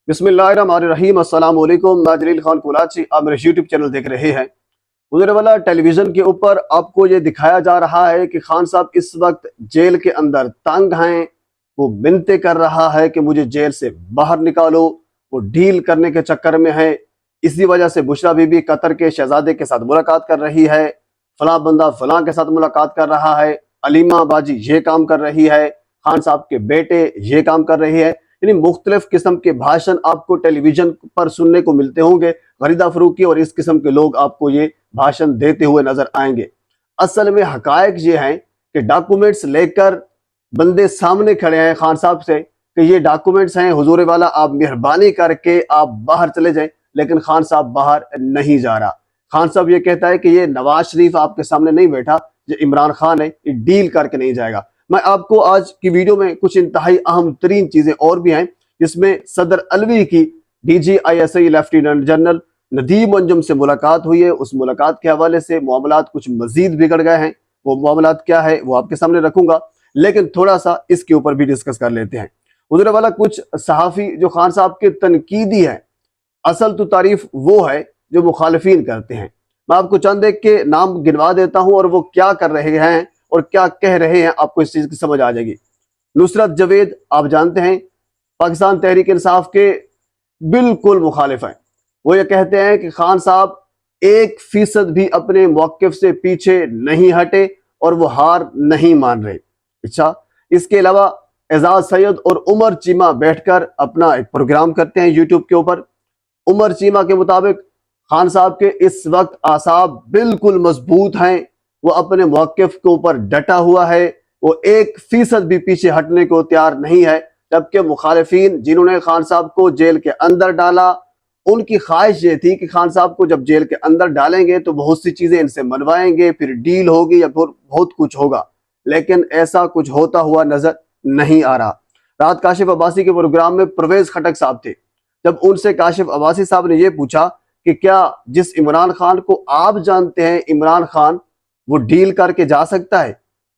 बिस्मिल्लाहिर्रहमानिर्रहीम। अस्सलाम वालेकुम। मैं जलील खान कोलाची, आप मेरे यूट्यूब चैनल देख रहे हैं। गुजरेवाला टेलीविजन के ऊपर आपको ये दिखाया जा रहा है कि खान साहब इस वक्त जेल के अंदर तंग हैं। वो मिन्नतें कर रहा है कि मुझे जेल से बाहर निकालो। वो डील करने के चक्कर में है। इसी वजह से बुशरा बीबी कतर के शहजादे के साथ मुलाकात कर रही है, फलां बंदा फलां के साथ मुलाकात कर रहा है, अलीमा बाजी ये काम कर रही है, खान साहब के बेटे ये काम कर रही है। यानी मुख्तलिफ किस्म के भाषण आपको टेलीविजन पर सुनने को मिलते होंगे। गरीदा फरूकी और इस किस्म के लोग आपको ये भाषण देते हुए नजर आएंगे। असल में हकायक ये हैं कि डॉक्यूमेंट्स लेकर बंदे सामने खड़े हैं खान साहब से कि ये डॉक्यूमेंट्स हैं, हुजूर वाला आप मेहरबानी करके आप बाहर चले जाएं। लेकिन खान साहब बाहर नहीं जा रहा। खान साहब ये कहता है कि ये नवाज शरीफ आपके सामने नहीं बैठा, ये इमरान खान है, ये डील करके नहीं जाएगा। मैं आपको आज की वीडियो में कुछ इंतहाई अहम तरीन चीजें और भी हैं, जिसमें सदर अलवी की DGISI lieutenant general Nadeem Anjum से मुलाकात हुई है। उस मुलाकात के हवाले से मामलात कुछ मजीद बिगड़ गए हैं। वो मामलात क्या है वो आपके सामने रखूंगा, लेकिन थोड़ा सा इसके ऊपर भी डिस्कस कर लेते हैं। हुजूर वाला कुछ सहाफ़ी जो खान साहब के तनकीदी है, असल तो तारीफ वो है जो मुखालिफिन करते हैं। मैं आपको चंद एक के नाम गिनवा देता हूं और वो क्या कर रहे हैं और क्या कह रहे हैं, आपको इस चीज की समझ आ जाएगी। नुसरत जवेद आप जानते हैं, पाकिस्तान तहरीक इंसाफ के बिल्कुल मुखालिफ हैं। वो ये कहते हैं कि खान साहब 1% भी अपने मौक़िफ़ से पीछे नहीं हटे और वो हार नहीं मान रहे। अच्छा, इसके अलावा एजाज सैयद और उमर चीमा बैठकर अपना एक प्रोग्राम करते हैं यूट्यूब के ऊपर। उमर चीमा के मुताबिक खान साहब के इस वक्त आसाब बिल्कुल मजबूत हैं, वो अपने मौक़िफ़ के ऊपर डटा हुआ है, वो 1% भी पीछे हटने को तैयार नहीं है। जबकि मुखालिफिन जिन्होंने खान साहब को जेल के अंदर डाला, उनकी ख्वाहिश ये थी कि खान साहब को जब जेल के अंदर डालेंगे तो बहुत सी चीजें इनसे मनवाएंगे, फिर डील होगी या फिर बहुत कुछ होगा। लेकिन ऐसा कुछ होता हुआ नजर नहीं आ रहा। रात काशिफ अब्बासी के प्रोग्राम में परवेज खटक साहब थे। जब उनसे काशिफ अब्बासी साहब ने यह पूछा कि क्या जिस इमरान खान को आप जानते हैं इमरान खान, वो डील करके जा सकता है,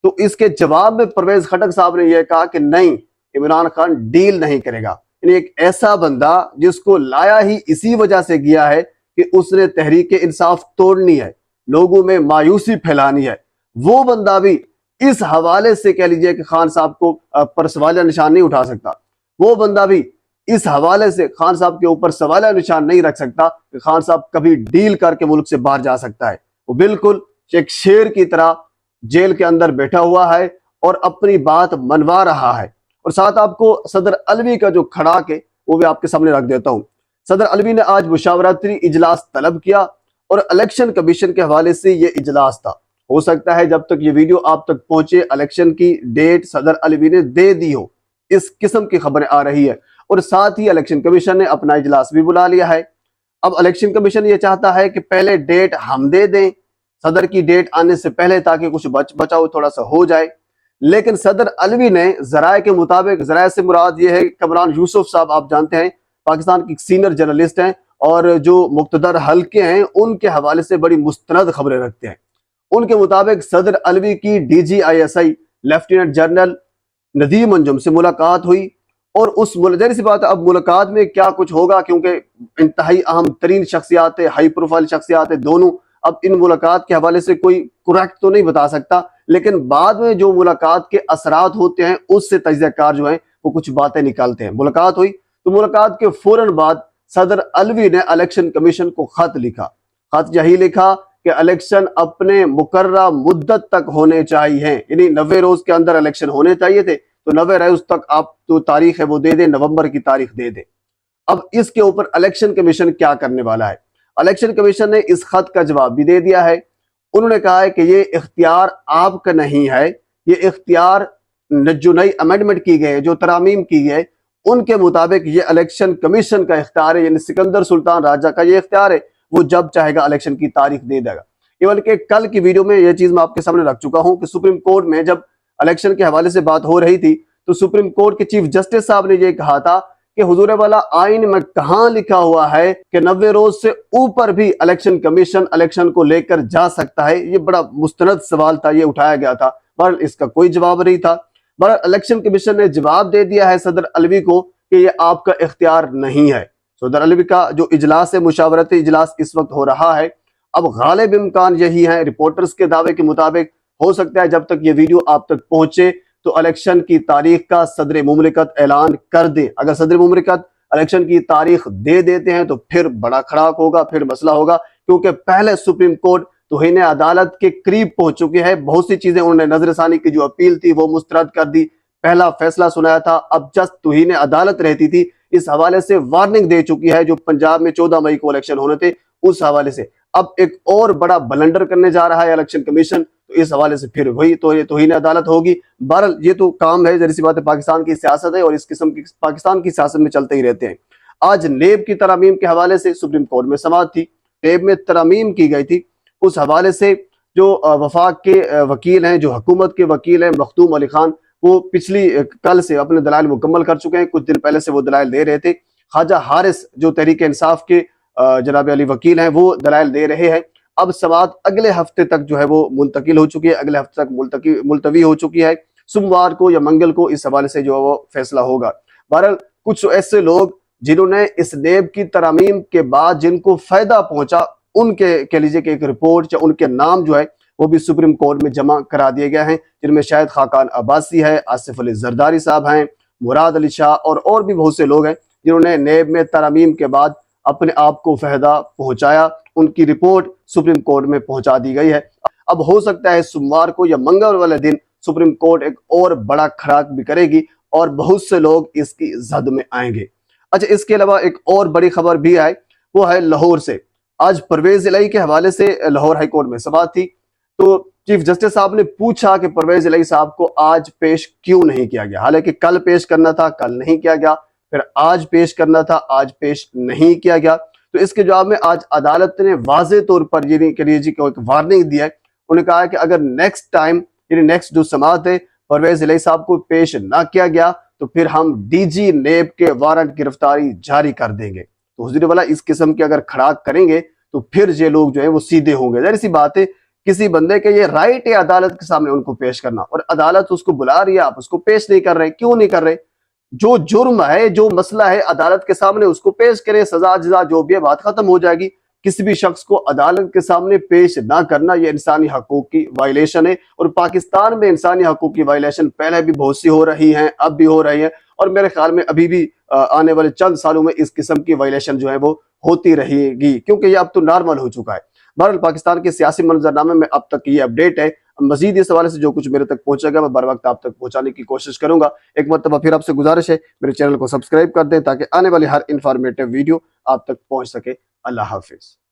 तो इसके जवाब में परवेज खटक साहब ने यह कहा कि नहीं, इमरान खान डील नहीं करेगा। यानी एक ऐसा बंदा जिसको लाया ही इसी वजह से गया है कि उसने तहरीक इंसाफ तोड़नी है, लोगों में मायूसी फैलानी है, वो बंदा भी इस हवाले से कह लीजिए कि खान साहब को पर सवालिया निशान नहीं उठा सकता। वो बंदा भी इस हवाले से खान साहब के ऊपर सवालिया निशान नहीं रख सकता कि खान साहब कभी डील करके मुल्क से बाहर जा सकता है। वो बिल्कुल एक शेर की तरह जेल के अंदर बैठा हुआ है और अपनी बात मनवा रहा है। और साथ आपको सदर अलवी का जो खड़ाक है वो भी आपके सामने रख देता हूं। सदर अलवी ने आज मुशावरती इजलास तलब किया और इलेक्शन कमीशन के हवाले से ये इजलास था। हो सकता है जब तक ये वीडियो आप तक पहुंचे इलेक्शन की डेट सदर अलवी ने दे दी हो, इस किस्म की खबरें आ रही है। और साथ ही इलेक्शन कमीशन ने अपना इजलास भी बुला लिया है। अब इलेक्शन कमीशन ये चाहता है कि पहले डेट हम दे दें, सदर की डेट आने से पहले, ताकि कुछ बचाव थोड़ा सा हो जाए। लेकिन सदर अलवी ने जराये के मुताबिक, जराये से मुराद ये है कि कमरान यूसुफ साहब आप जानते हैं पाकिस्तान की सीनियर जर्नलिस्ट हैं और जो मुक्तदर हल्के हैं उनके हवाले से बड़ी मुस्तनद खबरें रखते हैं। उनके मुताबिक सदर अलवी की DGISI lieutenant general Nadeem Anjum से मुलाकात हुई और उस जाहिर सी बात है अब मुलाकात में क्या कुछ होगा, क्योंकि इंतहाई अहम तरीन शख्सियात है, हाई प्रोफाइल शख्सियात है दोनों। अब इन मुलाकात के हवाले से कोई करेक्ट तो नहीं बता सकता, लेकिन बाद में जो मुलाकात के असरात होते हैं उससे तजज़ियाकार जो है वो कुछ बातें निकालते हैं। मुलाकात हुई तो मुलाकात के फौरन बाद सदर अलवी ने इलेक्शन कमीशन को खत लिखा। खत यही लिखा कि इलेक्शन अपने मुकर्रर मुद्दत तक होने चाहिए, यानी 90 रोज के अंदर इलेक्शन होने चाहिए थे, तो 90 रोज तक आप तो तारीख है वो दे दे, नवंबर की तारीख दे दे। अब इसके ऊपर इलेक्शन कमीशन क्या करने वाला है? इलेक्शन कमीशन ने इस खत का जवाब भी दे दिया है। उन्होंने कहा है कि ये इख्तियार आपका नहीं है, ये इख्तियार जो नई अमेंडमेंट की गई है, जो तरामीम की गई है, उनके मुताबिक ये इलेक्शन कमीशन का इख्तियार है, यानी सिकंदर सुल्तान राजा का ये इख्तियार है, वो जब चाहेगा इलेक्शन की तारीख दे देगा। इवन के कल की वीडियो में ये चीज मैं आपके सामने रख चुका हूं कि सुप्रीम कोर्ट में जब इलेक्शन के हवाले से बात हो रही थी तो सुप्रीम कोर्ट के चीफ जस्टिस साहब ने ये कहा था कि हुजूर वाला आइन में कहां लिखा हुआ है कि 90 रोज से ऊपर भी इलेक्शन कमीशन इलेक्शन को लेकर जा सकता है। ये बड़ा मुस्तनद सवाल था, ये उठाया गया था, पर इसका कोई जवाब नहीं था। बहरहाल इलेक्शन कमीशन ने जवाब दे दिया है सदर अलवी को کہ یہ آپ کا اختیار نہیں ہے۔ صدر عربی کا جو اجلاس ہے، مشاورتی اجلاس اس وقت ہو رہا ہے، اب غالب امکان یہی ہے، رپورٹرز کے دعوے کے مطابق ہو سکتا ہے جب تک یہ ویڈیو آپ تک پہنچے تو الیکشن کی تاریخ کا صدر مملکت اعلان کر دیں۔ اگر صدر مملکت الیکشن کی تاریخ دے دیتے ہیں تو پھر بڑا کھڑاک ہوگا، پھر مسئلہ ہوگا، کیونکہ پہلے سپریم کورٹ توہین عدالت کے قریب پہنچ چکی ہے۔ بہت سی چیزیں انہوں نے نظر ثانی کی جو اپیل تھی وہ مسترد کر دی، پہلا فیصلہ سنایا تھا، اب جسٹ توہین عدالت رہتی تھی، اس حوالے سے وارننگ دے چکی ہے جو پنجاب میں 14 مئی کو الیکشن ہونے تھے اس حوالے سے۔ اب ایک اور بڑا بلنڈر کرنے جا رہا ہے الیکشن کمیشن، تو اس حوالے سے پھر وہی تو یہ توہین عدالت ہوگی۔ بہرحال یہ تو کام ہے، ظاہر سی بات ہے، پاکستان کی سیاست ہے اور اس قسم کی پاکستان کی سیاست میں چلتے ہی رہتے ہیں۔ آج نیب کی ترامیم کے حوالے سے سپریم کورٹ میں سماعت تھی، نیب میں ترامیم کی گئی تھی، اس حوالے سے جو وفاق کے وکیل ہیں، جو حکومت کے وکیل ہیں مختوم علی خان، وہ پچھلی کل سے اپنے دلائل مکمل کر چکے ہیں، کچھ دن پہلے سے وہ دلائل دے رہے تھے۔ خواجہ حارث جو تحریک انصاف کے جناب علی وکیل ہیں، وہ دلائل دے رہے ہیں۔ اب سماعت اگلے ہفتے تک جو ہے وہ منتقل ہو چکی ہے، اگلے ہفتے تک ملتوی ہو چکی ہے، سوموار کو یا منگل کو اس حوالے سے جو ہے وہ فیصلہ ہوگا۔ بہرحال کچھ ایسے لوگ جنہوں نے اس نیب کی ترامیم کے بعد جن کو فائدہ پہنچا، ان کے کہہ لیجیے کہ ایک رپورٹ یا ان کے نام جو ہے وہ بھی سپریم کورٹ میں جمع کرا دیے گئے ہیں، جن میں شاہد خاقان عباسی ہے، آصف علی زرداری صاحب ہیں، مراد علی شاہ اور بھی بہت سے لوگ ہیں جنہوں نے نیب میں ترامیم کے بعد اپنے آپ کو فائدہ پہنچایا، ان کی رپورٹ سپریم کورٹ میں پہنچا دی گئی ہے۔ اب ہو سکتا ہے سوموار کو یا منگل والے دن سپریم کورٹ ایک اور بڑا کھڑاک بھی کرے گی اور بہت سے لوگ اس کی زد میں آئیں گے۔ اچھا، اس کے علاوہ ایک اور بڑی خبر بھی ہے، وہ ہے لاہور سے۔ آج پرویز الہی کے حوالے سے لاہور ہائی کورٹ میں سماعت تھی، تو چیف جسٹس صاحب نے پوچھا کہ پرویز الہی صاحب کو آج پیش کیوں نہیں کیا گیا، حالانکہ کل پیش کرنا تھا، کل نہیں کیا گیا، پھر آج پیش کرنا تھا، آج پیش نہیں کیا گیا۔ تو اس کے جواب میں آج عدالت نے واضح طور پر یہ کہہ جی کو ایک وارننگ دی ہے، انہوں نے کہا ہے کہ اگر نیکسٹ ٹائم یعنی نیکسٹ جو سماعت ہے پرویز الہی صاحب کو پیش نہ کیا گیا تو پھر ہم ڈی جی نیب کے وارنٹ گرفتاری جاری کر دیں گے۔ تو حضور والا اس قسم کے اگر کھڑاک کریں گے تو پھر یہ لوگ جو ہیں وہ سیدھے ہوں گے۔ ظاہر سی بات ہے، کسی بندے کے یہ رائٹ ہے عدالت کے سامنے ان کو پیش کرنا، اور عدالت اس کو بلا رہی ہے، آپ اس کو پیش نہیں کر رہے، کیوں نہیں کر رہے؟ جو جرم ہے، جو مسئلہ ہے عدالت کے سامنے اس کو پیش کرے، سزا جزا جو بھی ہے بات ختم ہو جائے گی۔ کسی بھی شخص کو عدالت کے سامنے پیش نہ کرنا یہ انسانی حقوق کی وائلیشن ہے، اور پاکستان میں انسانی حقوق کی وائلیشن پہلے بھی بہت سی ہو رہی ہیں، اب بھی ہو رہی ہیں، اور میرے خیال میں ابھی بھی آنے والے چند سالوں میں اس قسم کی وائلیشن جو ہے وہ ہوتی رہے گی، کیونکہ یہ اب تو نارمل ہو چکا ہے۔ بہرحال پاکستان کے سیاسی منظرنامے میں اب تک یہ اپڈیٹ ہے، مزید اس حوالے سے جو کچھ میرے تک پہنچے گا میں بر وقت آپ تک پہنچانے کی کوشش کروں گا۔ ایک مرتبہ پھر آپ سے گزارش ہے میرے چینل کو سبسکرائب کر دیں تاکہ آنے والی ہر انفارمیٹیو ویڈیو آپ تک پہنچ سکے۔ اللہ حافظ۔